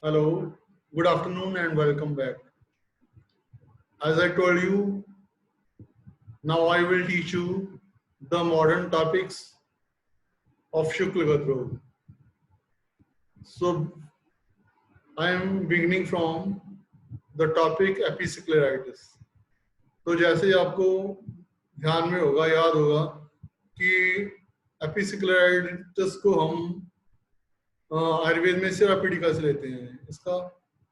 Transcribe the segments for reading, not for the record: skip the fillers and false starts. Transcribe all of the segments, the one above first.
Hello, good afternoon and welcome back. As I told you, now I will teach you the modern topics of Shukla Rog. So I am beginning from the topic एपिसिक्लेराइटिस. तो जैसे आपको ध्यान में होगा, याद होगा कि एपिसिक्लेराइटिस को हम आयुर्वेद में सिरा पीड़िका से लेते हैं. इसका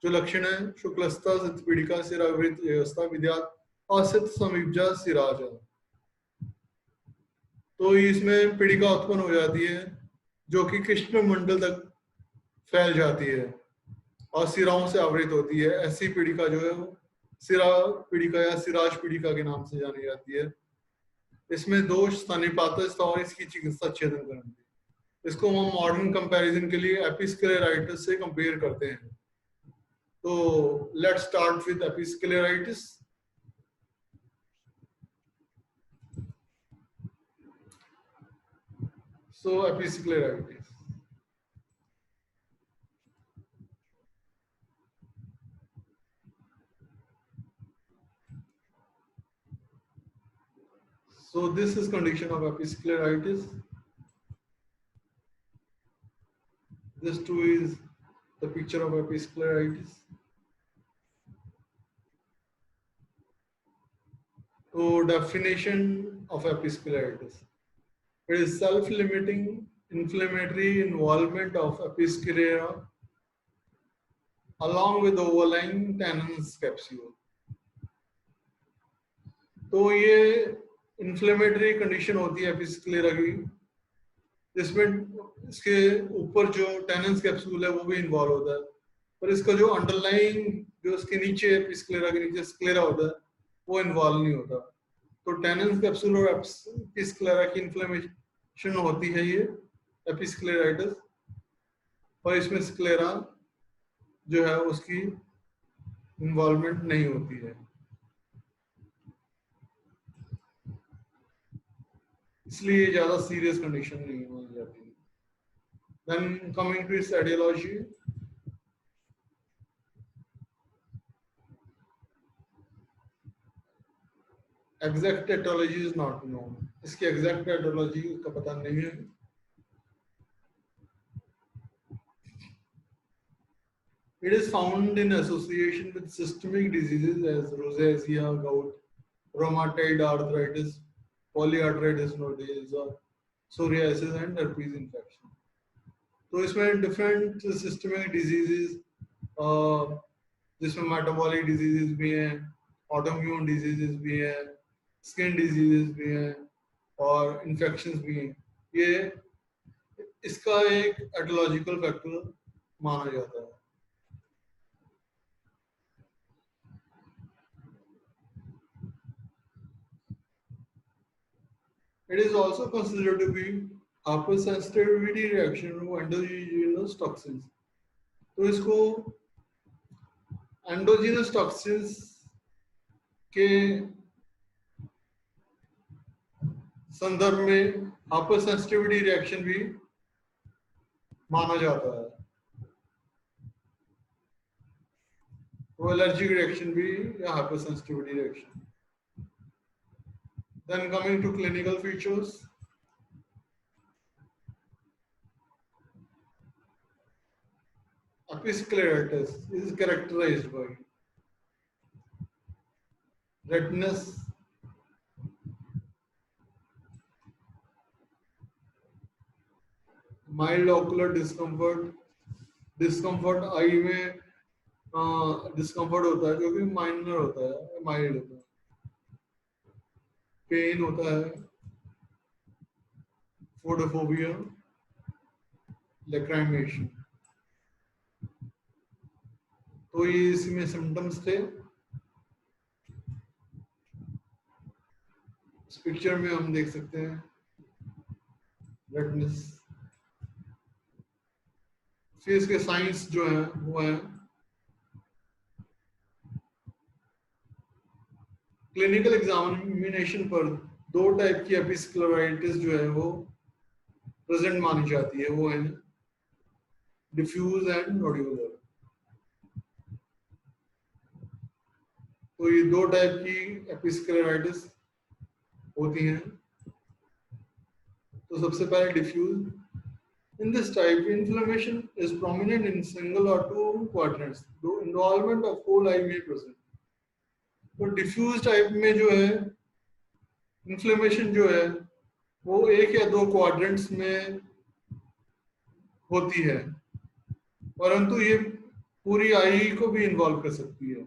जो लक्षण है शुक्लस्था सित पीड़िका सिरावृत व्यवस्था विद्यात असित समीपजा सिराजा. तो इसमें पीड़िका उत्पन्न हो जाती है जो कि कृष्ण मंडल तक फैल जाती है और सिराओं से आवृत होती है. ऐसी पीड़िका जो है वो सिरा पीड़िका या सिराज पीड़िका के नाम से जानी जाती है. इसमें दोष स्तनिपातस्थ और इसकी चिकित्सा छेदन करती है. इसको हम मॉडर्न कंपैरिजन के लिए एपिस्क्लेराइटिस से कंपेयर करते हैं. तो let's start with एपिस्क्लेराइटिस. So episcleritis. So this is condition of episcleritis. This too is the picture of episcleritis. So definition of episcleritis. It is self-limiting inflammatory involvement of episclera along with overlying tannins capsule. तो ये inflammatory condition होती है एपिस्क्लेरा की, जिसमें इसके ऊपर जो tannins capsule है वो भी इन्वॉल्व होता है, पर इसका जो अंडरलाइंग जो इसके नीचे एपिस्क्लेरा के नीचे स्क्लेरा होता है वो इन्वॉल्व नहीं होता. तो टैनिन्स कैप्सूल और एपिस्क्लेरा की इन्फ्लेमेशन होती है ये एपिस्क्लेराइटिस, और इसमें स्क्लेरा जो है उसकी इन्वॉल्वमेंट नहीं होती है, इसलिए ज्यादा सीरियस कंडीशन नहीं मानी जाती. Then coming to its etiology. Exact etiology is not known. इसकी exact etiology का पता नहीं है. It is found in association with systemic diseases as rosacea, gout, rheumatoid arthritis, polyarthritis nodosa, psoriasis and herpes infection. तो इसमें different systemic diseases, जिसमें metabolic diseases भी हैं, ऑटोइम्यून डिजीजेस भी हैं, स्किन डिजीजेस भी हैं और इन्फेक्शंस भी हैं. ये इसका एक एटियोलॉजिकल फैक्टर माना जाता है. It is also considered to be hypersensitivity reaction to endogenous toxins. तो इसको एंडोजीनस टॉक्सिन्स के संदर्भ में हाइपरसेंसिटिविटी रिएक्शन भी माना जाता है. वो एलर्जिक रिएक्शन भी या hypersensitivity reaction. Then coming to clinical features. Episcleritis is characterized by redness, mild ocular discomfort, discomfort eye में डिस्कम्फर्ट होता है जो कि माइनर होता है, माइल्ड होता है. पेन होता है, फोटोफोबिया, लैक्राइमेशन. तो ये इसमें सिम्टम्स थे. इस पिक्चर में हम देख सकते हैं रेडनेस. फिर इसके साइंस जो है वो है क्लिनिकल एग्जामिनेशन पर दो टाइप की एपिस्क्लेराइटिस जो है वो प्रेजेंट मानी जाती है. वो है डिफ्यूज एंड नोड्यूलर. तो ये दो टाइप की एपिस्क्लेराइटिस होती हैं। तो सबसे पहले diffuse. In this type, inflammation is prominent in single or two quadrants. The involvement of whole eye may present. तो डिफ्यूज टाइप में जो है इन्फ्लेमेशन जो है वो एक या दो क्वाड्रेंट्स में होती है, परंतु ये पूरी आई को भी इन्वॉल्व कर सकती है,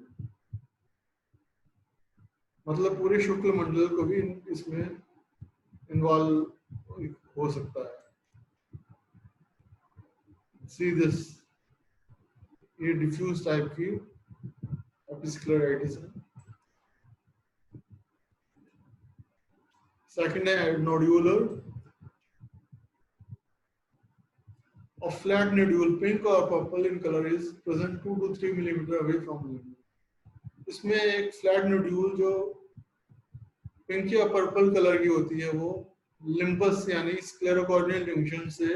मतलब पूरे शुक्ल मंडल को भी इसमें इन्वॉल्व हो सकता है। सी दिस, ये डिफ्यूज टाइप की एपिस्क्लेराइटिस है। सेकंड है nodular. A flat nodule, pink or purple in color, is present 2 to 3 millimeter away from the limb. इसमें एक फ्लैट नोड्यूल जो पिंक या पर्पल कलर की होती है वो लिम्पस यानी स्क्लेरोकॉर्नियल जंक्शन से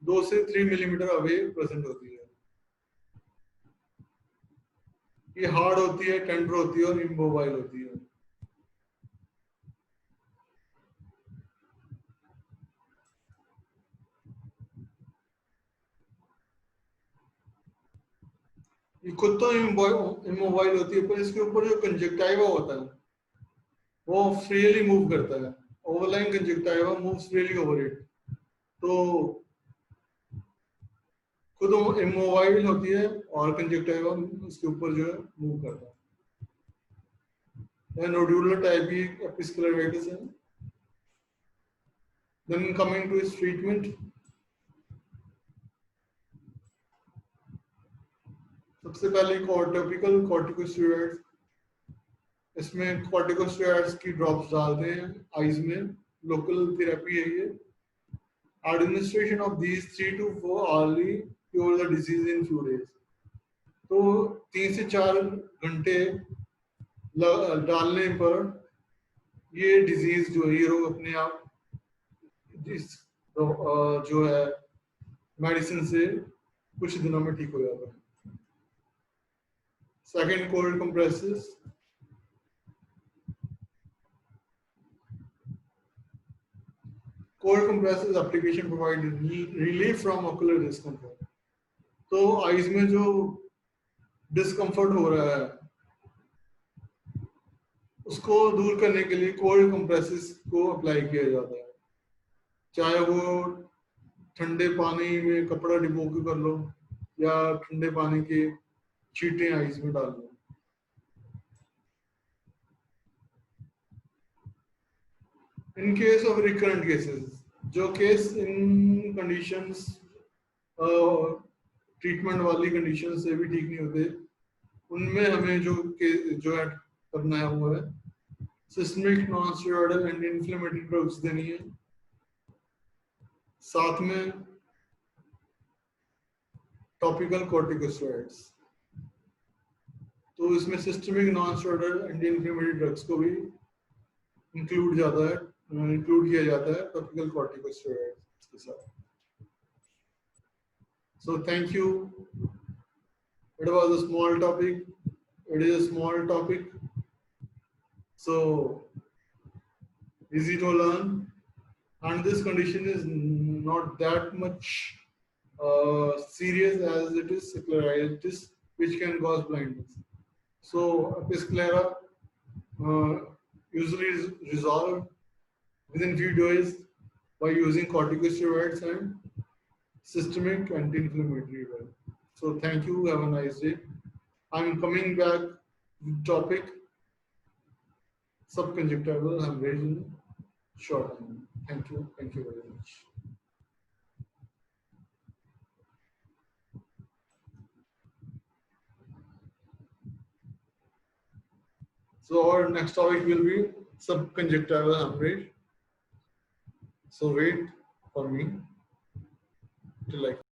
2 से 3 मिलीमीटर अवे प्रेजेंट होती है। ये हार्ड होती है, टेंडर होती है और इमोबाइल होती है। ये खुद तो इमोबाइल होती है, पर इसके ऊपर जो कंजक्टाइवा होता है वो फ्रीली मूव करता है। Overline conjunctiva moves freely over it, तो खुद इमोबाइल होती है और कंजक्टाइवा इसके ऊपर जो है मूव करता है। नोड्यूलर टाइप की एपिस्क्लेराइटिस है। Then coming to its treatment. सबसे पहले टॉपिकल कॉर्टिकोस्टेरॉइड्स। इसमें कॉर्टिकोस्टेरॉइड्स की ड्रॉप्स डालते हैं आईज में, लोकल थेरेपी है ये। Administration of these 3 to 4 hourly cure the disease in few days। तो 3 से 4 घंटे डालने पर ये डिजीज जो है ये रोग अपने आप जो है मेडिसिन से कुछ दिनों में ठीक हो जाता है। Second, cold compresses. Cold compresses application provide relief from ocular discomfort। तो आईज में जो डिस्कम्फर्ट हो रहा है उसको दूर करने के लिए कोल्ड कंप्रेसेस को अप्लाई किया जाता है, चाहे वो ठंडे पानी में कपड़ा डिबो के कर लो या ठंडे पानी के छींटे आईज में डाल लो। In case of recurrent cases, जो केस इन कंडीशंस ट्रीटमेंट वाली कंडीशन से भी ठीक नहीं होते, उनमें हमें जो है करना है वो है systemic non steroidal anti inflammatory drugs देनी है, साथ में टॉपिकल कॉर्टिकोस्टेरॉइड्स। तो इसमें systemic non steroidal anti inflammatory drugs को भी इंक्लूड किया जाता है टॉपिकल कॉर्टिकोस्टेरॉइड्स के साथ। So thank you. It was a small topic. It is a small topic, so easy to learn, and this condition is not that much serious as it is scleritis, which can cause blindness. So episclera usually is resolved within few days by using corticosteroids and systemic anti-inflammatory drug. So thank you. Have a nice day. I'm coming back with topic subconjunctival hemorrhage in short time. Thank you. Thank you very much. So our next topic will be subconjunctival hemorrhage. So wait for me till I